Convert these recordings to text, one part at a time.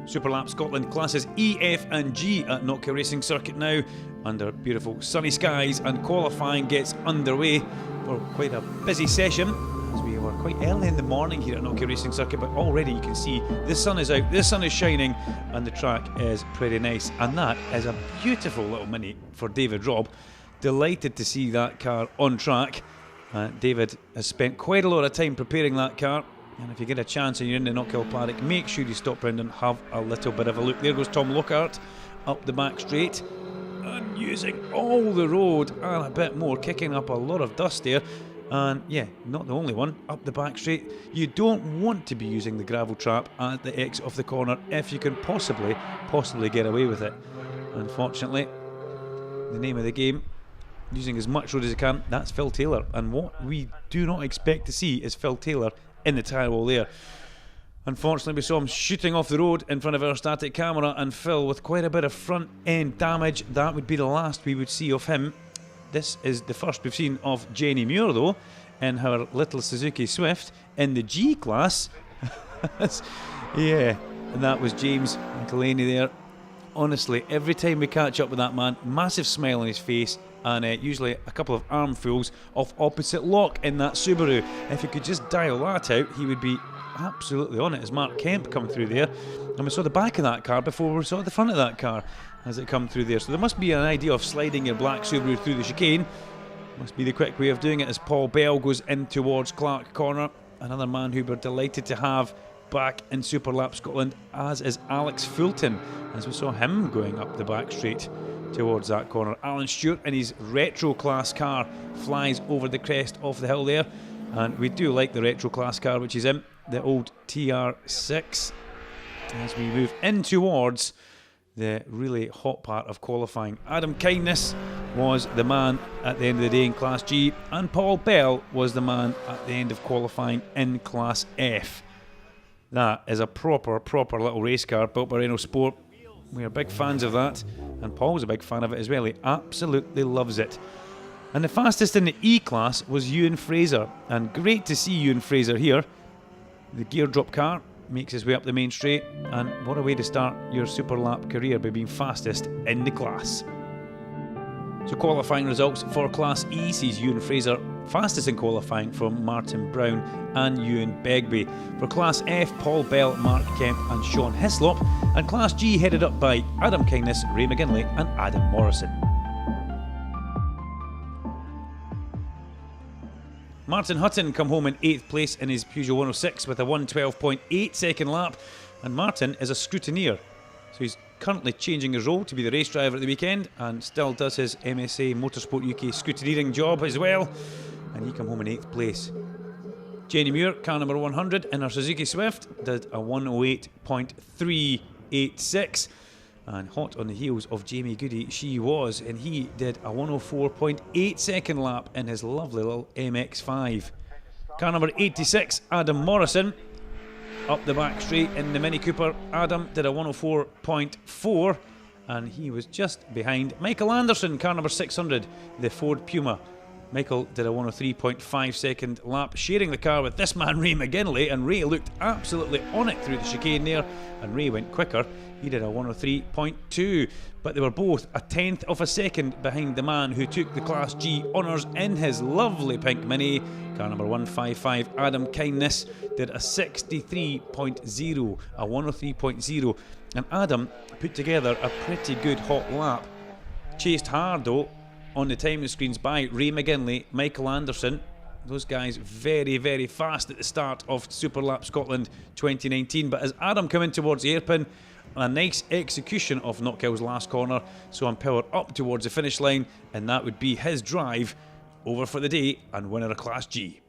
Superlap Scotland classes E, F and G at Knockhill Racing Circuit now, under beautiful sunny skies, and qualifying gets underway for quite a busy session, as we were quite early in the morning here at Knockhill Racing Circuit, but already you can see the sun is out, the sun is shining, and the track is pretty nice. And that is a beautiful little mini for David Robb. Delighted to see that car on track. David has spent quite a lot of time preparing that car, and if you get a chance and you're in the Knockhill paddock, make sure you stop round and have a little bit of a look. There goes Tom Lockhart up the back straight and using all the road and a bit more, kicking up a lot of dust there. And yeah, not the only one up the back straight. You don't want to be using the gravel trap at the exit of the corner if you can possibly get away with it. Unfortunately, the name of the game, using as much road as you can, that's Phil Taylor. And what we do not expect to see is Phil Taylor in the tyre wall there. Unfortunately, we saw him shooting off the road in front of our static camera, and Phil with quite a bit of front end damage. That would be the last we would see of him. This is the first we've seen of Jenny Muir though, in her little Suzuki Swift in the G class. Yeah, and that was James McElhaney there. Honestly, every time we catch up with that man, massive smile on his face, and usually a couple of armfuls of opposite lock in that Subaru. If he could just dial that out, he would be absolutely on it, as Mark Kemp come through there. And we saw the back of that car before we saw the front of that car as it come through there. So there must be an idea of sliding your black Subaru through the chicane. Must be the quick way of doing it, as Paul Bell goes in towards Clark Corner. Another man who we're delighted to have back in Superlap Scotland, as is Alex Fulton, as we saw him going up the back straight towards that corner. Alan Stewart in his retro class car flies over the crest of the hill there, and we do like the retro class car which is in, the old TR6, as we move in towards the really hot part of qualifying. Adam Kindness was the man at the end of the day in Class G, and Paul Bell was the man at the end of qualifying in Class F. That is a proper little race car built by Renault Sport. We are big fans of that, and Paul's a big fan of it as well. He absolutely loves it. And the fastest in the E class was Ewan Fraser, and great to see Ewan Fraser here. The gear drop car makes his way up the main straight, and what a way to start your super lap career by being fastest in the class. So qualifying results for Class E sees Ewan Fraser fastest in qualifying from Martin Brown and Ewan Begbie. For Class F, Paul Bell, Mark Kemp and Sean Hislop, and Class G headed up by Adam Kindness, Ray McGinley and Adam Morrison. Martin Hutton come home in 8th place in his Peugeot 106 with a 1:12.8 second lap, and Martin is a scrutineer, so he's currently changing his role to be the race driver at the weekend, and still does his MSA Motorsport UK scrutineering job as well, and he come home in 8th place. Jenny Muir, car number 100 in her Suzuki Swift, did a 108.386, and hot on the heels of Jamie Goody she was, and he did a 104.8 second lap in his lovely little MX-5. Car number 86, Adam Morrison, up the back straight in the Mini Cooper. Adam did a 104.4, and he was just behind Michael Anderson, car number 600, the Ford Puma. Michael did a 103.5 second lap, sharing the car with this man Ray McGinley, and Ray looked absolutely on it through the chicane there, and Ray went quicker. He did a 103.2, but they were both a tenth of a second behind the man who took the Class G honours in his lovely pink Mini. Car number 155, Adam Kindness, did a 63.0, a 103.0, and Adam put together a pretty good hot lap. Chased hard though on the timing screens by Ray McGinley, Michael Anderson. Those guys very fast at the start of Superlap Scotland 2019, but as Adam came in towards the hairpin, a nice execution of Knockhill's last corner, so I'm powered up towards the finish line, and that would be his drive over for the day and winner of Class G.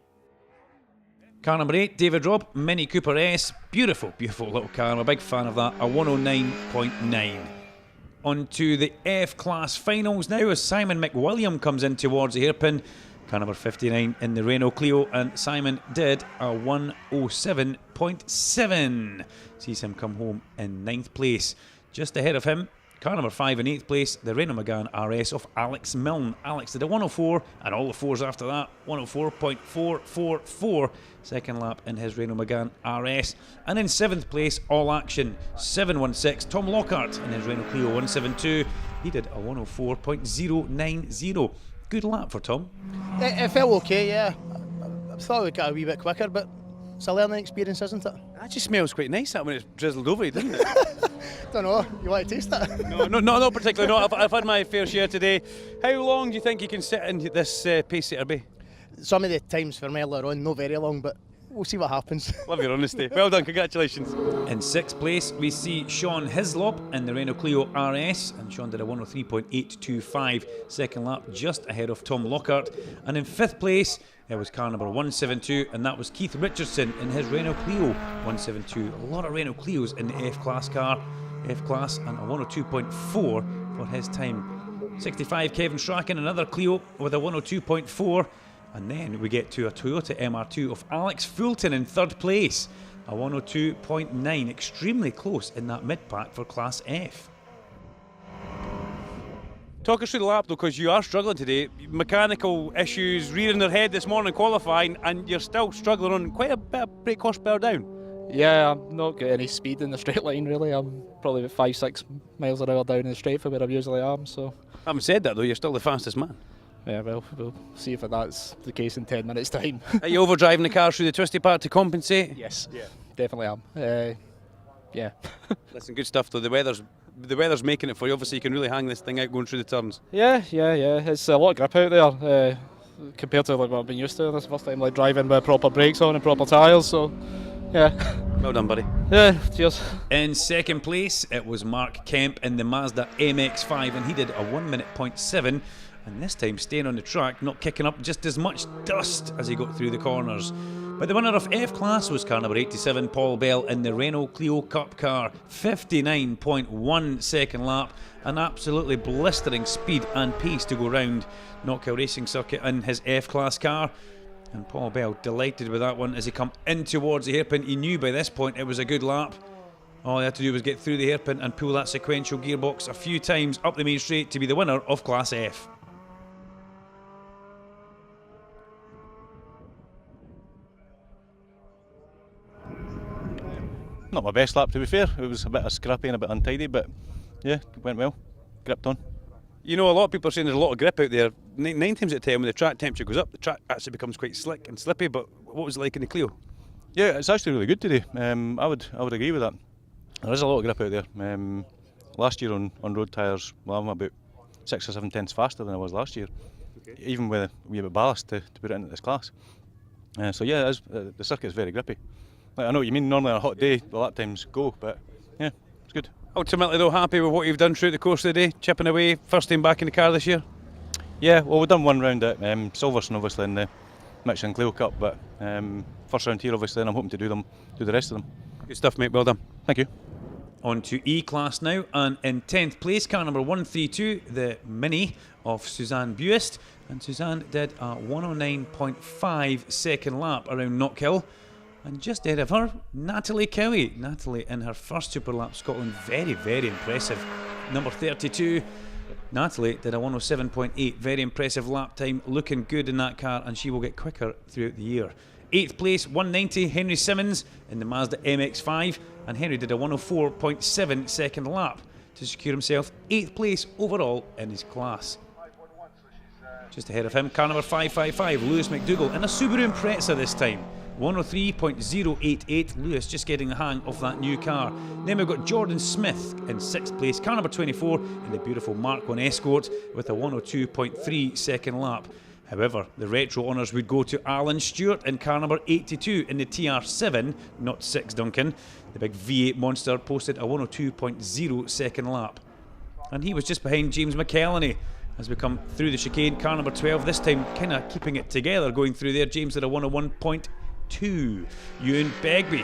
Car number 8, David Robb, Mini Cooper S. Beautiful little car. I'm a big fan of that. A 109.9. On to the F Class finals now, as Simon McWilliam comes in towards the hairpin. Car number 59 in the Renault Clio, and Simon did a 107.7. Sees him come home in 9th place. Just ahead of him Car number 5 in 8th place, the Renault Megane RS of Alex Milne. Alex did a 104, and all the 4s after that, 104.444. Second lap in his Renault Megane RS. And in 7th place, All Action, 716, Tom Lockhart in his Renault Clio 172. He did a 104.090. Good lap for Tom. It felt okay, yeah. I thought we'd get a wee bit quicker, but it's a learning experience, isn't it? It actually smells quite nice that when it's drizzled over it, doesn't it? Don't know, you want to taste it? No, not particularly. No, I've had my fair share today. How long do you think you can sit in this pace setter bay? Some of the times for me earlier on, not very long, but we'll see what happens. Love your honesty. Well done, congratulations. In 6th place, we see Sean Hislop in the Renault Clio RS, and Sean did a 103.825. Second lap, just ahead of Tom Lockhart. And in 5th place, it was car number 172, and that was Keith Richardson in his Renault Clio 172. A lot of Renault Clios in the F-Class car. F-Class, and a 102.4 for his time. 65, Kevin Strachan, another Clio with a 102.4. And then we get to a Toyota MR2 of Alex Fulton in 3rd place. A 102.9, extremely close in that mid-pack for Class F. Talk us through the lap though, because you are struggling today. Mechanical issues rearing their head this morning qualifying, and you're still struggling on quite a bit of brake horsepower down. Yeah, I'm not getting any speed in the straight line really. I'm probably about 5-6 miles an hour down in the straight for where I usually am. So, Having said that though, you're still the fastest man. yeah, well, we'll see if that's the case in 10 minutes' time. Are you overdriving the car through the twisty part to compensate? Yes, yeah, definitely am. Yeah. Listen, good stuff though. The weather's making it for you. Obviously, you can really hang this thing out going through the turns. Yeah. It's a lot of grip out there compared to like what I've been used to. This is the first time like driving with proper brakes on and proper tyres. So, yeah. Well done, buddy. Yeah, cheers. In 2nd place, it was Mark Kemp in the Mazda MX-5, and he did a 1 minute point 7. And this time staying on the track, not kicking up just as much dust as he got through the corners. But the winner of F-Class was car number 87, Paul Bell, in the Renault Clio Cup car. 59.1 second lap. An absolutely blistering speed and pace to go round Knockhill Racing Circuit in his F-Class car. And Paul Bell delighted with that one as he come in towards the hairpin. He knew by this point it was a good lap. All he had to do was get through the hairpin and pull that sequential gearbox a few times up the main straight to be the winner of Class F. Not my best lap, to be fair. It was a bit scrappy and a bit untidy, but yeah, it went well. Gripped on. You know, a lot of people are saying there's a lot of grip out there. 9 times out of 10, when the track temperature goes up, the track actually becomes quite slick and slippy. But what was it like in the Clio? Yeah, it's actually really good today. I would agree with that. There is a lot of grip out there. Last year on road tyres, well, I'm about 6 or 7 tenths faster than I was last year, even with a wee bit of ballast to put it into this class. So yeah, the circuit is very grippy. Like, I know what you mean. Normally on a hot day, the lap times go, but yeah, it's good. Ultimately, though, happy with what you've done throughout the course of the day, chipping away, first time back in the car this year? Yeah, well, we've done one round at Silverstone, obviously, in the Michelin Clio Cup, but first round here, obviously, and I'm hoping to do the rest of them. Good stuff, mate. Well done. Thank you. On to E-Class now, and in 10th place, car number 132, the Mini of Suzanne Buist. And Suzanne did a 109.5 second lap around Knockhill. And just ahead of her, Natalie Cowie. Natalie in her first Super Lap Scotland, very, very impressive. Number 32, Natalie did a 107.8, very impressive lap time, looking good in that car, and she will get quicker throughout the year. 8th place, 190, Henry Simmons in the Mazda MX-5, and Henry did a 104.7 second lap to secure himself 8th place overall in his class. Just ahead of him, car number 555, Lewis McDougall in a Subaru Impreza this time. 103.088, Lewis just getting the hang of that new car. Then we've got Jordan Smith in 6th place, car number 24 in the beautiful Mark 1 Escort with a 102.3 second lap. However, the retro honours would go to Alan Stewart in car number 82 in the TR7, not 6 Duncan. The big V8 monster posted a 102.0 second lap. And he was just behind James McElhenney as we come through the chicane. Car number 12 this time kind of keeping it together going through there. James did a 101.2. Ewan Begbie,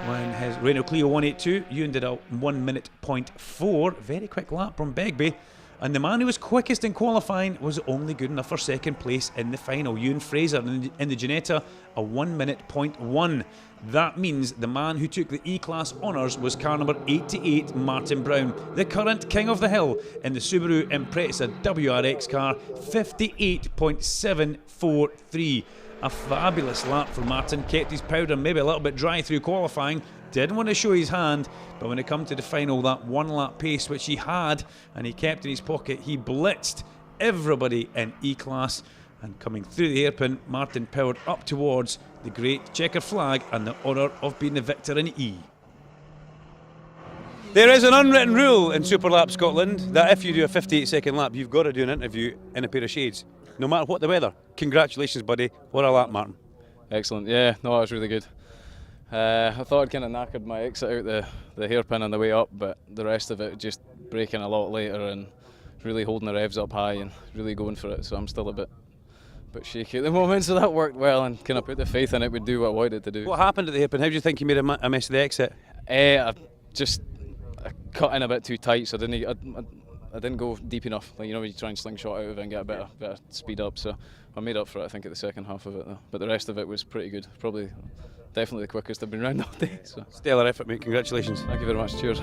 when his Renault Clio 182, Ewan did a 1 minute point 4. Very quick lap from Begbie. And the man who was quickest in qualifying was only good enough for second place in the final. Ewan Fraser in the Ginetta, a 1 minute .1. That means the man who took the E-Class honours was car number 88, Martin Brown, the current king of the hill in the Subaru Impreza WRX car, 58.743. A fabulous lap for Martin, kept his powder maybe a little bit dry through qualifying, didn't want to show his hand, but when it come to the final, that 1 lap pace which he had and he kept in his pocket, he blitzed everybody in E-Class. And coming through the hairpin, Martin powered up towards the great checker flag and the honour of being the victor in E. There is an unwritten rule in Superlap Scotland that if you do a 58-second lap, you've got to do an interview in a pair of shades, no matter what the weather. Congratulations, buddy. What a lap, Martin. Excellent. Yeah, no, it was really good. I thought I'd kind of knackered my exit out the hairpin on the way up, but the rest of it just braking a lot later and really holding the revs up high and really going for it. So I'm still a bit shaky at the moment, so that worked well and kind of put the faith in it would do what I wanted it to do. What happened at the hairpin? How do you think you made a mess of the exit? I cut in a bit too tight, so I didn't go deep enough. Like, you know, when you try and slingshot out of it and get a bit of speed up. So I made up for it, I think, at the second half of it though. But the rest of it was pretty good. Probably, definitely the quickest I've been around all day. So. Stellar effort, mate. Congratulations. Thank you very much. Cheers.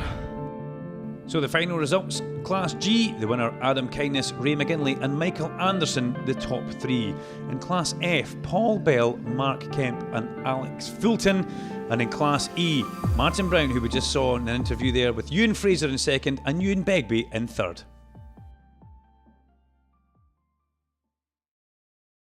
So the final results, Class G, the winner Adam Kindness, Ray McGinley and Michael Anderson, the top 3. In Class F, Paul Bell, Mark Kemp and Alex Fulton. And in Class E, Martin Brown, who we just saw in an interview there, with Ewan Fraser in second and Ewan Begbie in third.